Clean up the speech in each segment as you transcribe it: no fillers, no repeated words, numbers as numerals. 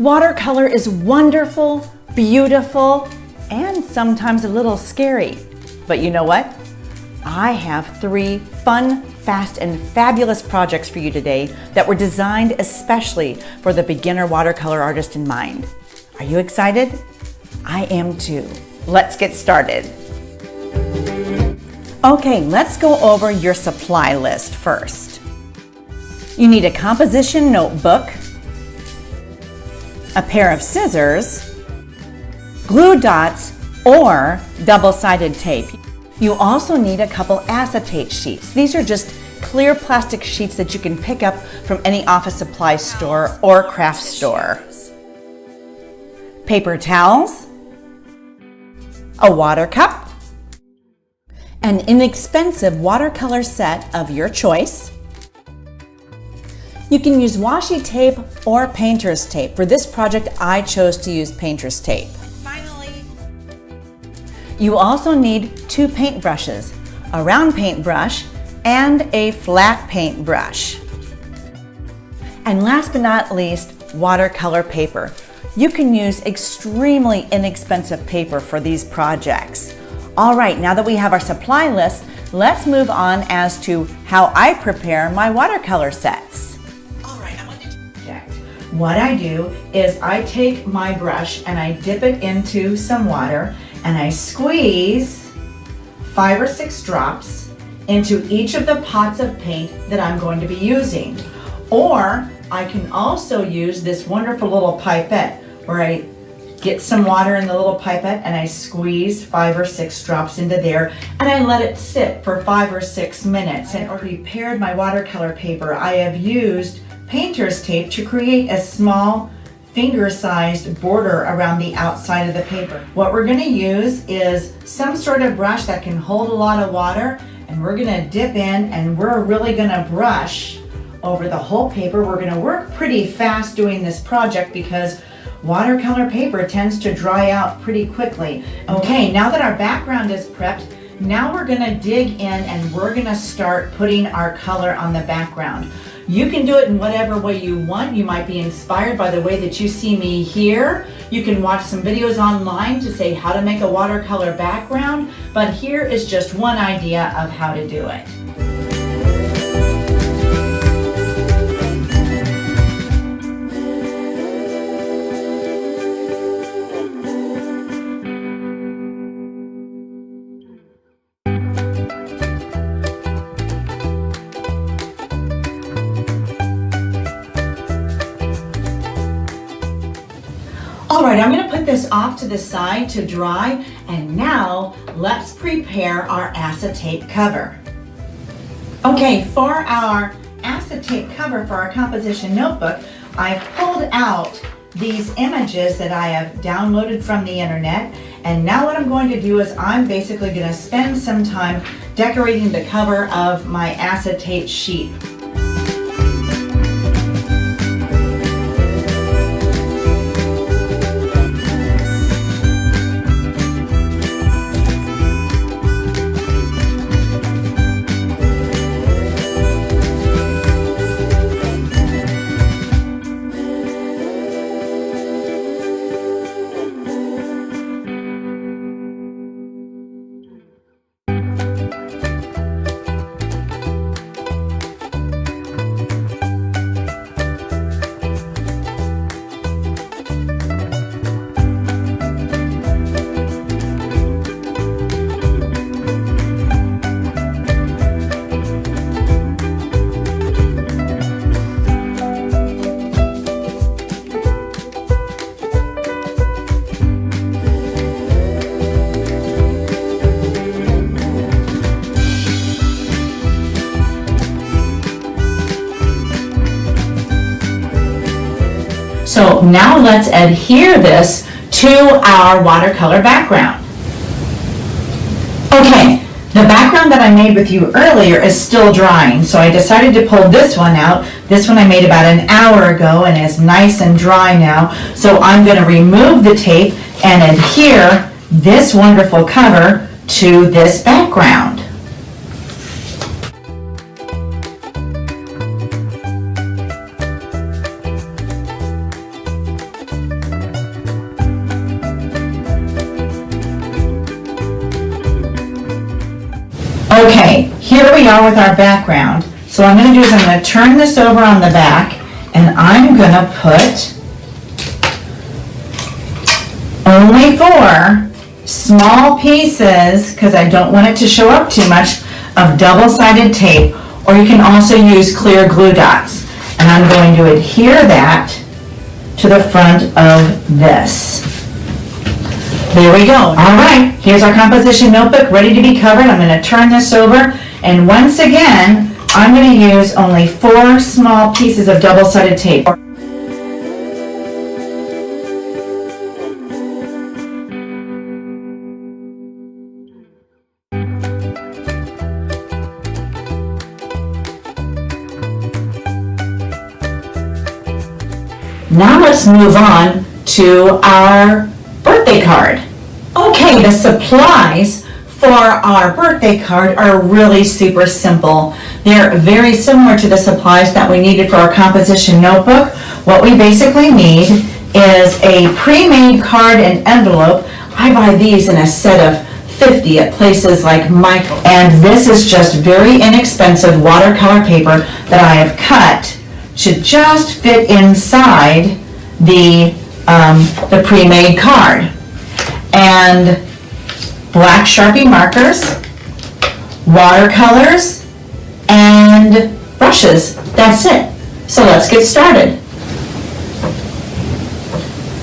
Watercolor is wonderful, beautiful, and sometimes a little scary. But you know what? I have 3 fun, fast, and fabulous projects for you today that were designed especially for the beginner watercolor artist in mind. Are you excited? I am too. Let's get started. Okay, let's go over your supply list first. You need a composition notebook, a pair of scissors, glue dots, or double-sided tape. You also need a couple acetate sheets. These are just clear plastic sheets that you can pick up from any office supply store or craft store. Paper towels, a water cup, an inexpensive watercolor set of your choice. You can use washi tape or painter's tape. For this project, I chose to use painter's tape. Finally, you also need 2 paintbrushes, a round paintbrush and a flat paintbrush. And last but not least, watercolor paper. You can use extremely inexpensive paper for these projects. All right, now that we have our supply list, let's move on as to how I prepare my watercolor sets. All right, I'm going to check. What I do is I take my brush and I dip it into some water and I squeeze 5 or 6 drops into each of the pots of paint that I'm going to be using. Or I can also use this wonderful little pipette where I get some water in the little pipette and I squeeze 5 or 6 drops into there and I let it sit for 5 or 6 minutes. And I prepared my watercolor paper. I have used painter's tape to create a small finger-sized border around the outside of the paper. What we're going to use is some sort of brush that can hold a lot of water, and we're going to dip in and we're really going to brush over the whole paper. We're going to work pretty fast doing this project because watercolor paper tends to dry out pretty quickly. Okay, now that our background is prepped, now we're going to dig in and we're going to start putting our color on the background. You can do it in whatever way you want. You might be inspired by the way that you see me here. You can watch some videos online to say how to make a watercolor background, but here is just one idea of how to do it. All right, I'm going to put this off to the side to dry, and now let's prepare our acetate cover. Okay, for our acetate cover for our composition notebook, I've pulled out these images that I have downloaded from the internet, and now what I'm going to do is I'm basically going to spend some time decorating the cover of my acetate sheet. So now let's adhere this to our watercolor background. Okay, the background that I made with you earlier is still drying, so I decided to pull this one out. This one I made about an hour ago and is nice and dry now. So I'm going to remove the tape and adhere this wonderful cover to this background. Okay, here we are with our background. So what I'm going to do is I'm going to turn this over on the back, and I'm going to put only 4 small pieces, because I don't want it to show up too much, of double-sided tape, or you can also use clear glue dots. And I'm going to adhere that to the front of this. There we go. All right, here's our composition notebook ready to be covered. I'm going to turn this over, and once again, I'm going to use only 4 small pieces of double-sided tape. Now let's move on to our birthday card. Okay, the supplies for our birthday card are really super simple. They're very similar to the supplies that we needed for our composition notebook. What we basically need is a pre-made card and envelope. I buy these in a set of 50 at places like Michael. And this is just very inexpensive watercolor paper that I have cut to just fit inside the pre-made card. And black Sharpie markers, watercolors, and brushes. That's it. So let's get started.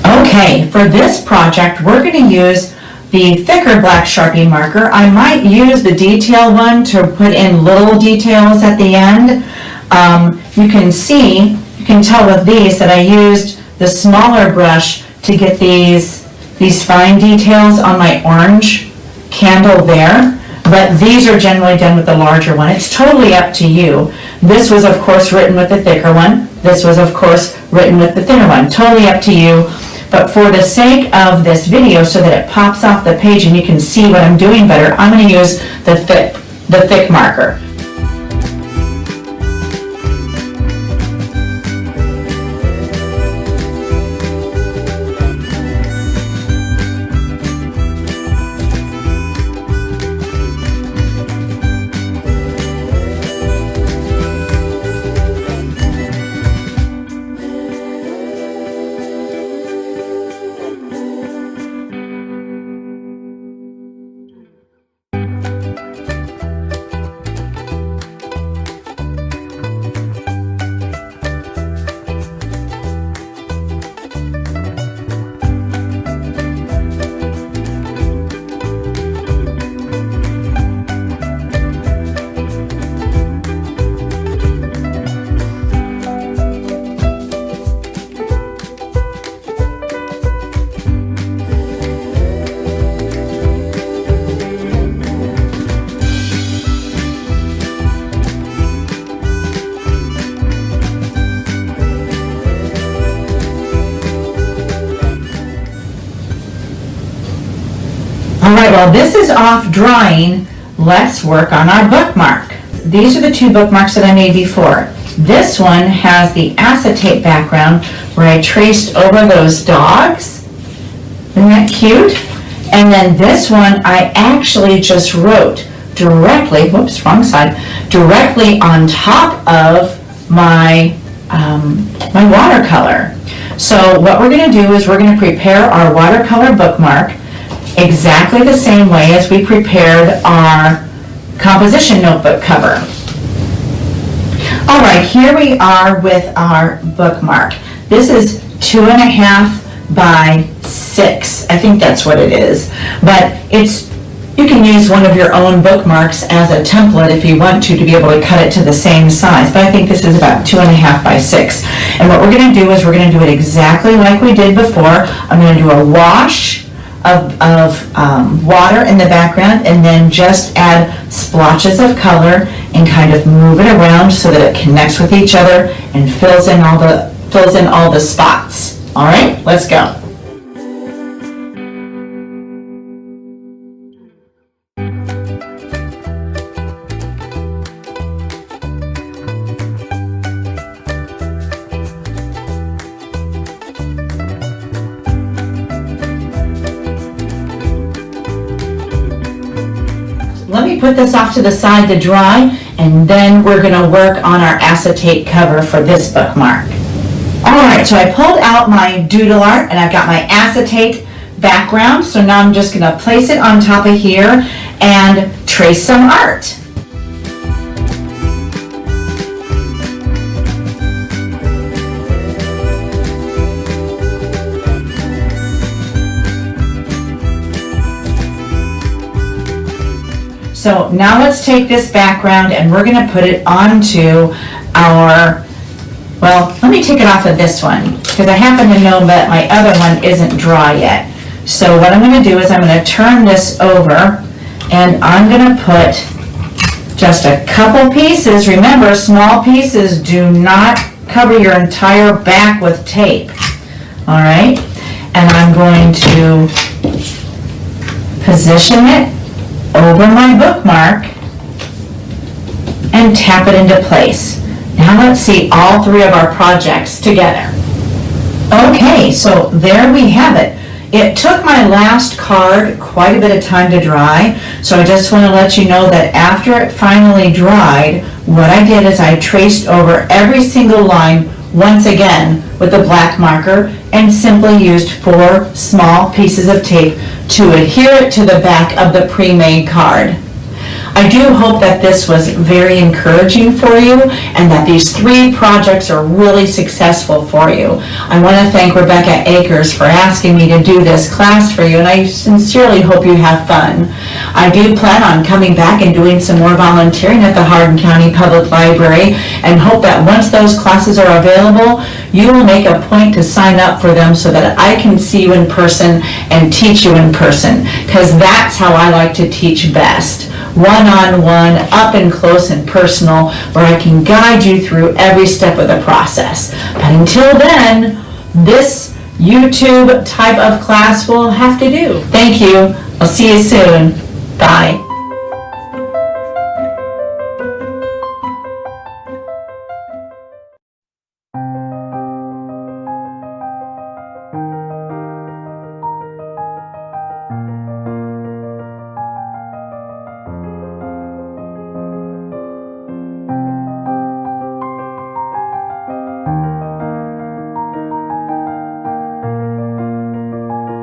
Okay, for this project, we're going to use the thicker black Sharpie marker. I might use the detail one to put in little details at the end. You can tell with these that I used the smaller brush to get these fine details on my orange candle there, but these are generally done with the larger one. It's totally up to you. This was, of course, written with the thicker one. This was, of course, written with the thinner one. Totally up to you. But for the sake of this video, so that it pops off the page and you can see what I'm doing better, I'm going to use the thick marker. All right, while this is off drying, let's work on our bookmark. These are the 2 bookmarks that I made before. This one has the acetate background where I traced over those dogs. Isn't that cute? And then this one I actually just wrote directly, whoops, wrong side, directly on top of my, my watercolor. So what we're going to do is we're going to prepare our watercolor bookmark exactly the same way as we prepared our composition notebook cover. All right, here we are with our bookmark. This is 2.5 by 6. I think that's what it is. But you can use one of your own bookmarks as a template if you want to be able to cut it to the same size. But I think this is about 2.5 by 6. And what we're going to do is we're going to do it exactly like we did before. I'm going to do a wash of water in the background, and then just add splotches of color and kind of move it around so that it connects with each other and fills in all the spots. All right, let's go. Let me me put this off to the side to dry, and then we're going to work on our acetate cover for this bookmark. Alright, so I pulled out my doodle art and I've got my acetate background, so now I'm just going to place it on top of here and trace some art. So now let's take this background and we're going to put it onto our, well, let me take it off of this one because I happen to know that my other one isn't dry yet. So what I'm going to do is I'm going to turn this over and I'm going to put just a couple pieces. Remember, small pieces do not cover your entire back with tape. All right, and I'm going to position it over my bookmark and tap it into place. Now let's see all three of our projects together. Okay, so there we have it. It took my last card quite a bit of time to dry, so I just want to let you know that after it finally dried, what I did is I traced over every single line once again with the black marker and simply used 4 small pieces of tape to adhere it to the back of the pre-made card. I do hope that this was very encouraging for you and that these 3 projects are really successful for you. I want to thank Rebecca Akers for asking me to do this class for you, and I sincerely hope you have fun. I do plan on coming back and doing some more volunteering at the Hardin County Public Library and hope that once those classes are available, you will make a point to sign up for them so that I can see you in person and teach you in person, because that's how I like to teach best. One-on-one, up and close and personal, where I can guide you through every step of the process. But until then, this YouTube type of class will have to do. Thank you. I'll see you soon. Bye.